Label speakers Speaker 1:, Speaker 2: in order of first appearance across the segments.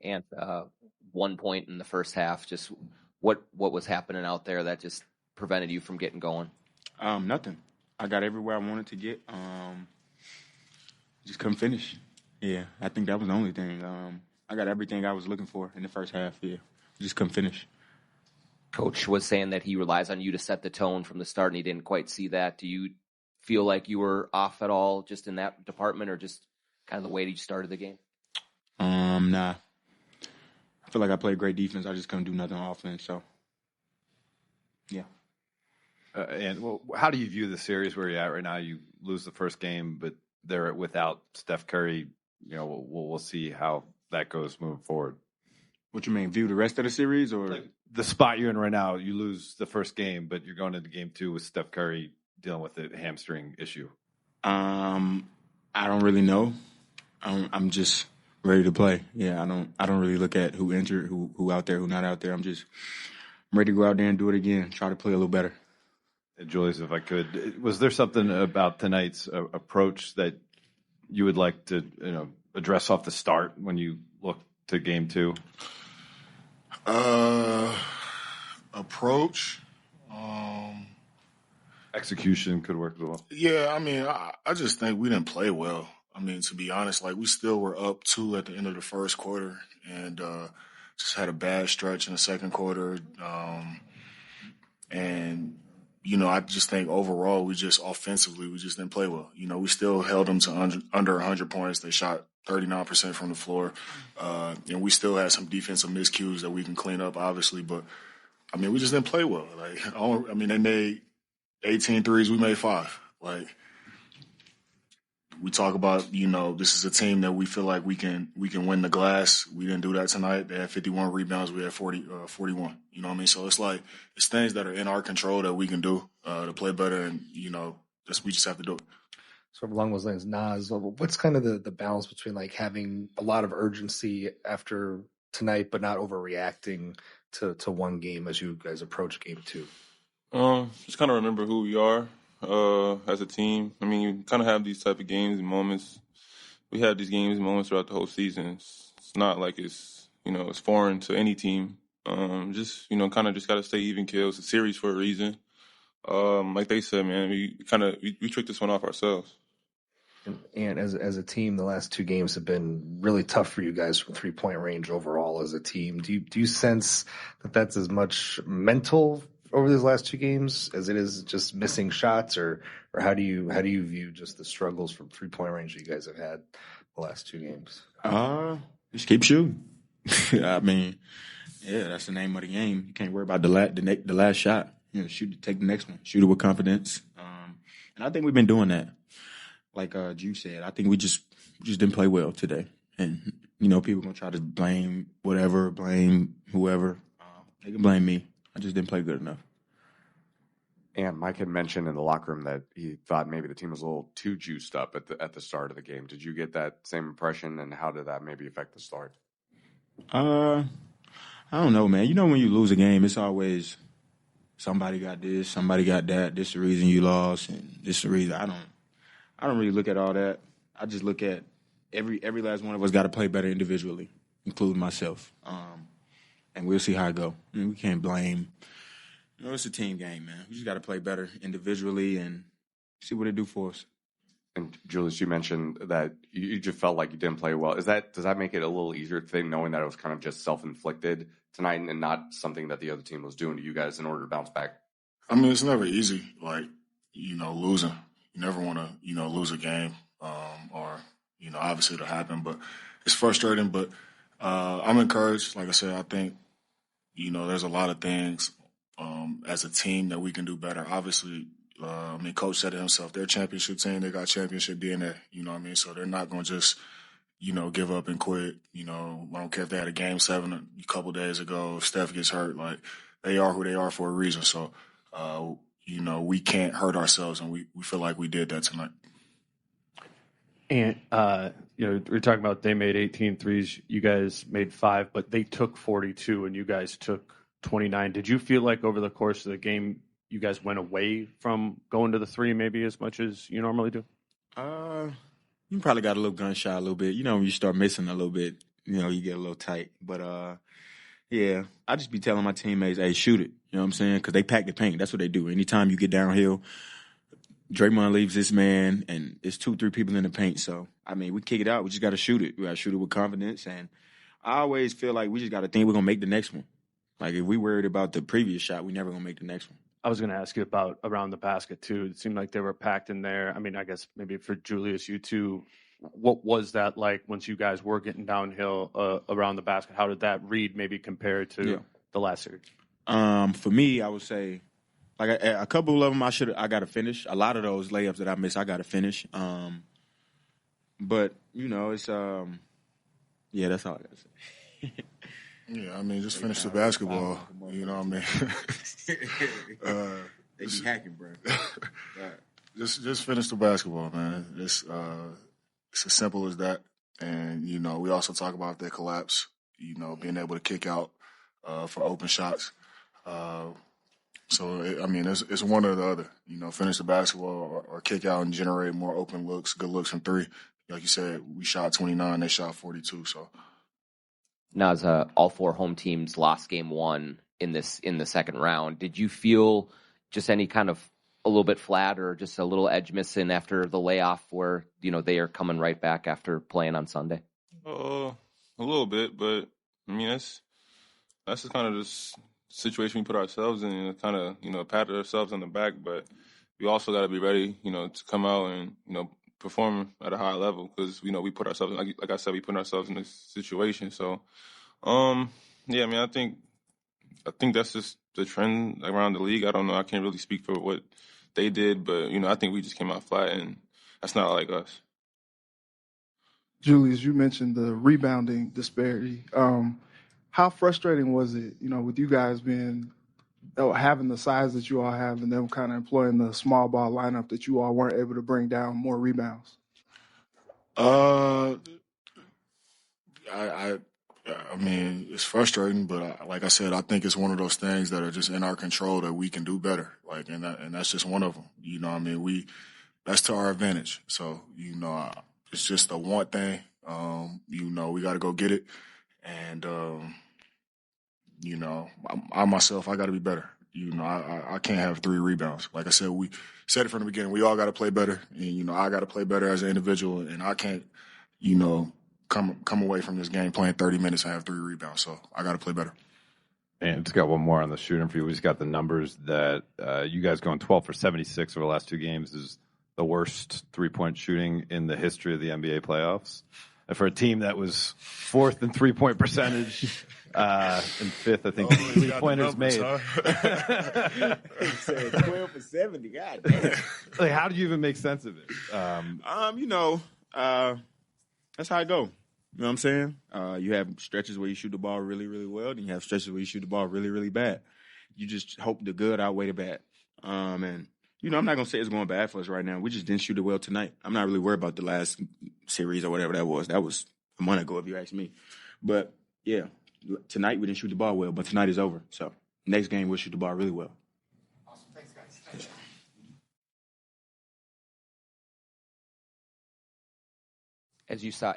Speaker 1: And 1 point in the first half, just what was happening out there that just prevented you from getting going?
Speaker 2: Nothing. I got everywhere I wanted to get. Just couldn't finish. Yeah, I think that was the only thing. I got everything I was looking for in the first half. Yeah, just couldn't finish.
Speaker 1: Coach was saying that he relies on you to set the tone from the start, and he didn't quite see that. Do you feel like you were off at all just in that department, or just kind of the way that you started the game?
Speaker 2: Nah. I feel like I played great defense. I just couldn't do nothing on offense. So, yeah.
Speaker 3: How do you view the series where you're at right now? You lose the first game, but they're without Steph Curry. You know, we'll see how that goes moving forward.
Speaker 2: What you mean, view the rest of the series, or
Speaker 3: like the spot you're in right now? You lose the first game, but you're going into game 2 with Steph Curry dealing with the hamstring issue.
Speaker 2: I don't really know. I'm just ready to play. Yeah, I don't really look at who injured, who out there, who not out there. I'm ready to go out there and do it again. Try to play a little better.
Speaker 3: Julius, if I could, was there something about tonight's approach that you would like to, address off the start when you look to game 2?
Speaker 4: Approach.
Speaker 3: Execution could work as well.
Speaker 4: Yeah, I mean, I just think we didn't play well. I mean, to be honest, like we still were up 2 at the end of the first quarter, and just had a bad stretch in the second quarter. And I just think overall, we just didn't play well. We still held them to under 100 points. They shot 39% from the floor. And we still had some defensive miscues that we can clean up, obviously. But, I mean, we just didn't play well. They made 18 threes. We made 5. We talk about, this is a team that we feel like we can win the glass. We didn't do that tonight. They had 51 rebounds. We had 41. You know what I mean? So it's things that are in our control that we can do to play better, and we just have to do it.
Speaker 5: So along those lines, Naz, what's kind of the balance between like having a lot of urgency after tonight, but not overreacting to one game as you guys approach game 2?
Speaker 6: Just kind of remember who we are. As a team. I mean, you kind of have these type of games and moments. We had these games and moments throughout the whole season. It's not like it's foreign to any team. Kind of just got to stay even keel. It's a series for a reason. Like they said, man, we tricked this one off ourselves.
Speaker 5: And as a team, the last 2 games have been really tough for you guys from 3-point range overall as a team. Do you sense that that's as much mental over these last 2 games as it is just missing shots, or how do you view just the struggles from 3-point range that you guys have had the last 2 games?
Speaker 2: Just keep shooting. I mean, yeah, that's the name of the game. You can't worry about the last shot. Take the next one. Shoot it with confidence. And I think we've been doing that. Like Ju said, I think we just didn't play well today. And people gonna try to blame whoever. They can blame me. I just didn't play good enough.
Speaker 7: And Mike had mentioned in the locker room that he thought maybe the team was a little too juiced up at the start of the game. Did you get that same impression, and how did that maybe affect the start?
Speaker 2: I don't know, man. When you lose a game, it's always somebody got this, somebody got that. This is the reason you lost, and this is the reason. I don't really look at all that. I just look at every last one of us got to play better individually, including myself. And we'll see how it go. I mean, we can't blame. It's a team game, man. We just got to play better individually and see what it do for us.
Speaker 7: And Julius, you mentioned that you just felt like you didn't play well. Does that make it a little easier to think, knowing that it was kind of just self-inflicted tonight and not something that the other team was doing to you guys in order to bounce back?
Speaker 4: I mean, it's never easy. Losing. You never want to, lose a game, or obviously it'll happen. But it's frustrating. But I'm encouraged. Like I said, I think there's a lot of things as a team that we can do better. Obviously, Coach said it himself. They're a championship team. They got championship DNA. You know what I mean? So they're not going to just, give up and quit. I don't care if they had a game 7 a couple days ago. If Steph gets hurt, they are who they are for a reason. So, we can't hurt ourselves, and we feel like we did that tonight.
Speaker 8: And, we're talking about they made 18 threes. You guys made 5, but they took 42, and you guys took 29. Did you feel like over the course of the game you guys went away from going to the 3 maybe as much as you normally do?
Speaker 2: You probably got a little gunshot a little bit. You know, when you start missing a little bit, you know, you get a little tight. But, yeah, I just be telling my teammates, hey, shoot it. You know what I'm saying? Because they pack the paint. That's what they do. Anytime you get downhill, Draymond leaves this man, and it's 2-3 people in the paint. So, I mean, we kick it out. We just got to shoot it. We got to shoot it with confidence. And I always feel like we just got to think we're going to make the next one. Like, if we worried about the previous shot, we never going to make the next one.
Speaker 8: I was going to ask you about around the basket, too. It seemed like they were packed in there. I mean, I guess maybe for Julius, you too, what was that like once you guys were getting downhill around the basket? How did that read maybe compared to the last series?
Speaker 2: For me, I would say, like a couple of them, I got to finish. A lot of those layups that I missed, I got to finish. But, you know, it's, yeah, that's all I got to say.
Speaker 4: Yeah, I mean, just finish the basketball. You know what I mean?
Speaker 2: They be hacking, bro.
Speaker 4: Just finish the basketball, man. It's as simple as that. And, you know, we also talk about that collapse, you know, being able to kick out for open shots. So, I mean, it's one or the other. You know, finish the basketball or kick out and generate more open looks, good looks from three. Like you said, we shot 29, they shot 42, so.
Speaker 1: Now, as all four home teams lost game one in the second round, did you feel just any kind of a little bit flat or just a little edge missing after the layoff where, you know, they are coming right back after playing on Sunday?
Speaker 6: A little bit, but I mean, that's just kind of this situation we put ourselves in and kind of, you know, patted ourselves on the back, but we also got to be ready, you know, to come out and, you know, perform at a high level because, you know, we put ourselves, like I said, we put ourselves in this situation. So, yeah, I mean, I think that's just the trend around the league. I don't know. I can't really speak for what they did, but, you know, I think we just came out flat, and that's not like us.
Speaker 9: Julius, you mentioned the rebounding disparity. How frustrating was it, you know, with you guys having the size that you all have and them kind of employing the small ball lineup that you all weren't able to bring down more rebounds?
Speaker 4: I mean, it's frustrating, but like I said, I think it's one of those things that are just in our control that we can do better. Like, and that's just one of them. You know, I mean, that's to our advantage. So, you know, it's just a want thing. You know, we got to go get it, and you know, I myself, I got to be better. You know, I can't have 3 rebounds. Like I said, we said it from the beginning. We all got to play better, and you know, I got to play better as an individual, and I can't, you know, come away from this game playing 30 minutes and have 3 rebounds. So I got to play better.
Speaker 3: And just got one more on the shooting for you. We just got the numbers that you guys going 12 for 76 over the last 2 games is the worst 3-point shooting in the history of the NBA playoffs. And for a team that was 4th in 3-point percentage and 5th, I think, 3-pointers made.
Speaker 2: Huh? He said 12 for 70. God damn.
Speaker 3: Like, how do you even make sense of it?
Speaker 2: You know, that's how it go. You know what I'm saying? You have stretches where you shoot the ball really, really well, then you have stretches where you shoot the ball really, really bad. You just hope the good outweigh the bad. And, you know, I'm not going to say it's going bad for us right now. We just didn't shoot it well tonight. I'm not really worried about the last series or whatever that was. That was a month ago, if you ask me. But, yeah, tonight we didn't shoot the ball well, but tonight is over. So, next game we'll shoot the ball really well.
Speaker 10: Awesome. Thanks, guys. Thanks.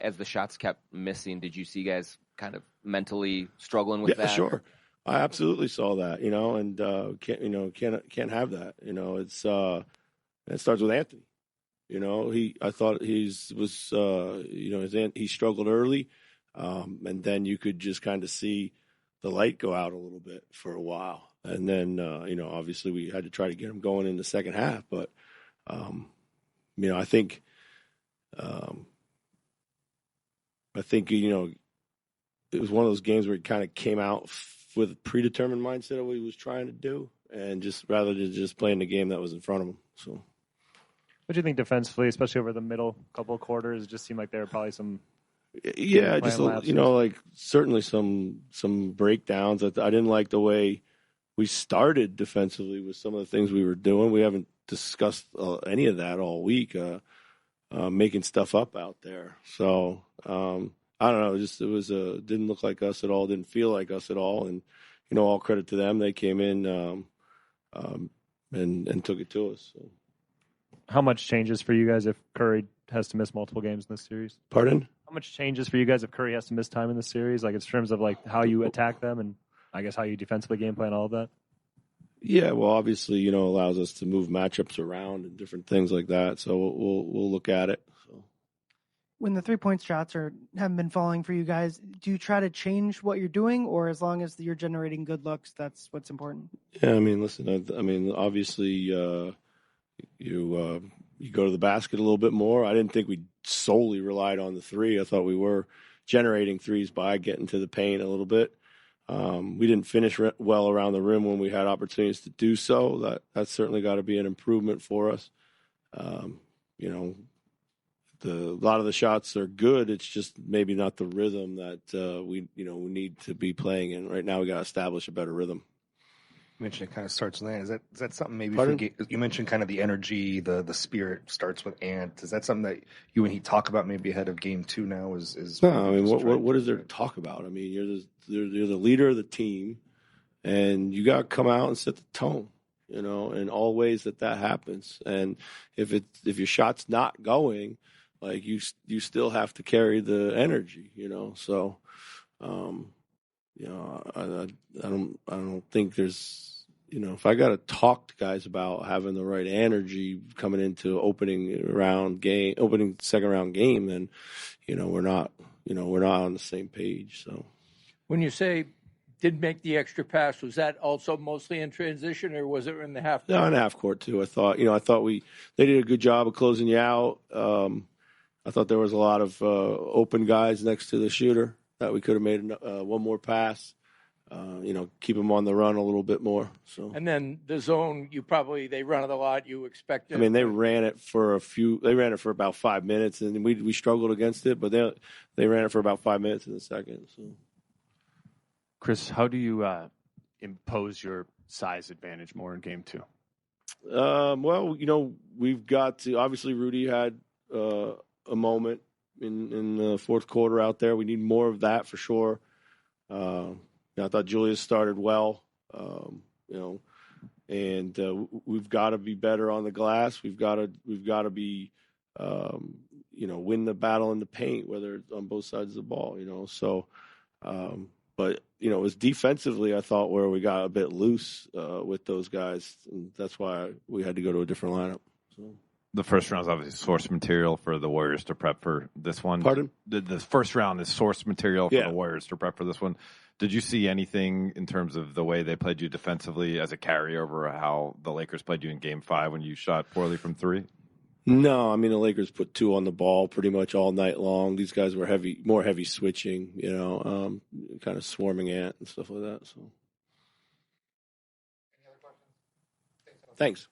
Speaker 1: As the shots kept missing, did you see guys kind of mentally struggling with that?
Speaker 11: Yeah, sure. I absolutely saw that, you know, and can't have that. You know, it starts with Anthony. You know, I thought he struggled early, and then you could just kind of see the light go out a little bit for a while, and then you know, obviously we had to try to get him going in the second half, but you know, I think you know, it was one of those games where he kind of came out with a predetermined mindset of what he was trying to do, and just rather than just playing the game that was in front of him. So,
Speaker 10: what do you think defensively, especially over the middle couple of quarters? It just seemed like there were probably some.
Speaker 11: Yeah, just you know, like certainly some breakdowns. I didn't like the way we started defensively with some of the things we were doing. We haven't discussed any of that all week. Making stuff up out there. So I don't know. It didn't look like us at all. Didn't feel like us at all. And you know, all credit to them. They came in and took it to us. So.
Speaker 10: How much changes for you guys if Curry has to miss multiple games in this series?
Speaker 11: Pardon?
Speaker 10: How much changes for you guys if Curry has to miss time in this series? Like in terms of like how you attack them and I guess how you defensively game plan all of that?
Speaker 11: Yeah, well, obviously, allows us to move matchups around and different things like that. So we'll look at it. So.
Speaker 12: When the 3-point shots haven't been falling for you guys, do you try to change what you're doing, or as long as you're generating good looks, that's what's important?
Speaker 11: Yeah, I mean, listen, obviously, you go to the basket a little bit more. I didn't think we solely relied on the three. I thought we were generating threes by getting to the paint a little bit. We didn't finish well around the rim when we had opportunities to do so. That's certainly got to be an improvement for us. A lot of the shots are good. It's just maybe not the rhythm that we need to be playing in. Right now, we got to establish a better rhythm.
Speaker 5: You mentioned it kind of starts with Ant. Is that something maybe you mentioned kind of the energy, the spirit starts with Ant. Is that something that you and he talk about maybe ahead of game 2 now?
Speaker 11: No, I mean, what is there to talk about? I mean, you're the leader of the team, and you got to come out and set the tone. In all ways that happens. And if your shot's not going, like you still have to carry the energy. So, I don't think there's, if I got to talk to guys about having the right energy coming into opening second round game, then, we're not on the same page. So
Speaker 13: when you say didn't make the extra pass, was that also mostly in transition, or was it in the half court?
Speaker 11: No, in the half court too. I thought they did a good job of closing you out. I thought there was a lot of open guys next to the shooter that we could have made one more pass. Keep them on the run a little bit more. So. And
Speaker 13: then the zone, they run it a lot. You expect it.
Speaker 11: I mean, they ran it for about 5 minutes, and we struggled against it, but they ran it for about 5 minutes in the second. So.
Speaker 8: Chris, how do you impose your size advantage more in game 2?
Speaker 11: Well, we've got to, obviously Rudy had a moment in the fourth quarter out there. We need more of that for sure. I thought Julius started well, and we've got to be better on the glass. We've got to be, win the battle in the paint, whether it's on both sides of the ball, So, but it was defensively, I thought, where we got a bit loose with those guys, and that's why we had to go to a different lineup. So.
Speaker 3: The first round is obviously source material for the Warriors to prep for this one.
Speaker 11: Pardon?
Speaker 3: The first round is source material for the Warriors to prep for this one. Did you see anything in terms of the way they played you defensively as a carryover, how the Lakers played you in Game 5 when you shot poorly from 3?
Speaker 11: No, I mean, the Lakers put 2 on the ball pretty much all night long. These guys were more heavy switching, kind of swarming Ant and stuff like that. So, thanks.